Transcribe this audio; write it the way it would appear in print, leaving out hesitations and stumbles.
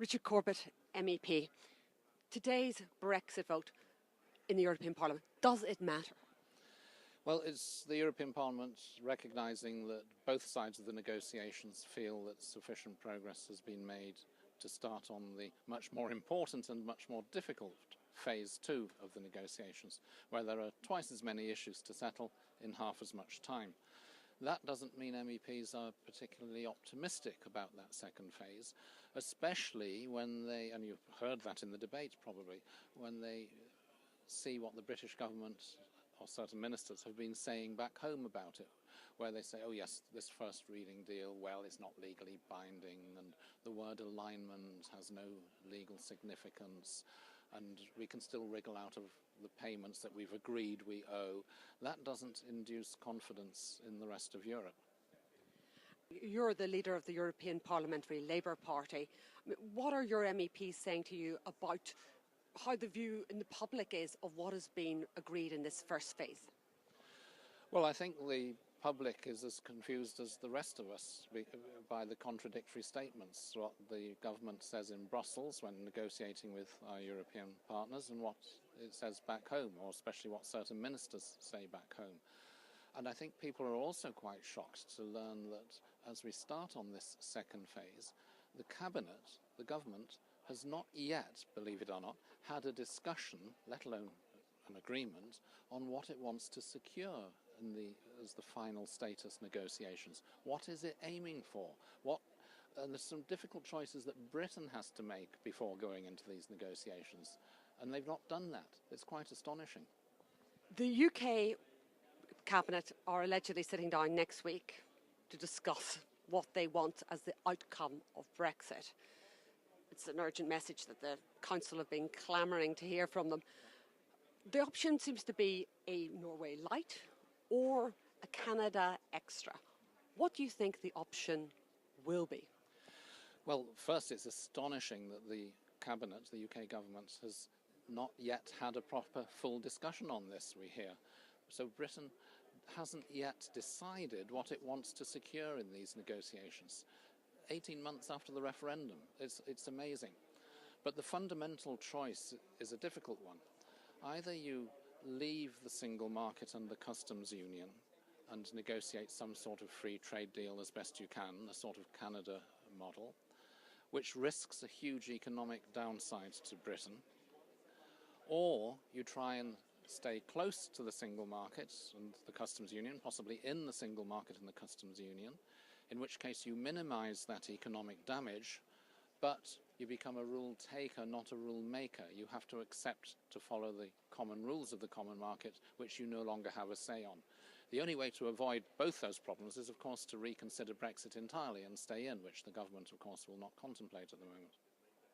Richard Corbett, MEP. Today's Brexit vote in the European Parliament, does it matter? Well, it's the European Parliament recognising that both sides of the negotiations feel that sufficient progress has been made to start on the much more important and much more difficult phase 2 of the negotiations, where there are twice as many issues to settle in half as much time. That doesn't mean MEPs are particularly optimistic about that second phase, especially when they, and you've heard that in the debate probably, when they see what the British government or certain ministers have been saying back home about it, where they say, oh yes, this first reading deal, well, it's not legally binding, and the word alignment has no legal significance, and we can still wriggle out of the payments that we've agreed we owe. That doesn't induce confidence in the rest of Europe. You're the leader of the European Parliamentary Labour Party. What are your MEPs saying to you about how the view in the public is of what has been agreed in this first phase? Well, I think the public is as confused as the rest of us by the contradictory statements, what the government says in Brussels when negotiating with our European partners and what it says back home, or especially what certain ministers say back home. And I think people are also quite shocked to learn that as we start on this second phase, the cabinet, the government, has not yet, believe it or not, had a discussion, let alone an agreement, on what it wants to secure as the final status negotiations. What is it aiming for? And there's some difficult choices that Britain has to make before going into these negotiations, and they've not done that. It's quite astonishing. The UK Cabinet are allegedly sitting down next week to discuss what they want as the outcome of Brexit. It's an urgent message that the Council have been clamouring to hear from them. The option seems to be a Norway Light or a Canada Extra. What do you think the option will be? Well, first, it's astonishing that the Cabinet, the UK government, has not yet had a proper full discussion on this, we hear. So Britain hasn't yet decided what it wants to secure in these negotiations. 18 months after the referendum, it's amazing. But the fundamental choice is a difficult one. Either you leave the single market and the customs union and negotiate some sort of free trade deal as best you can, a sort of Canada model, which risks a huge economic downside to Britain, or you try and stay close to the single market and the customs union, possibly in the single market and the customs union, in which case you minimise that economic damage, but you become a rule taker, not a rule maker. You have to accept to follow the common rules of the common market, which you no longer have a say on. The only way to avoid both those problems is, of course, to reconsider Brexit entirely and stay in, which the government, of course, will not contemplate at the moment.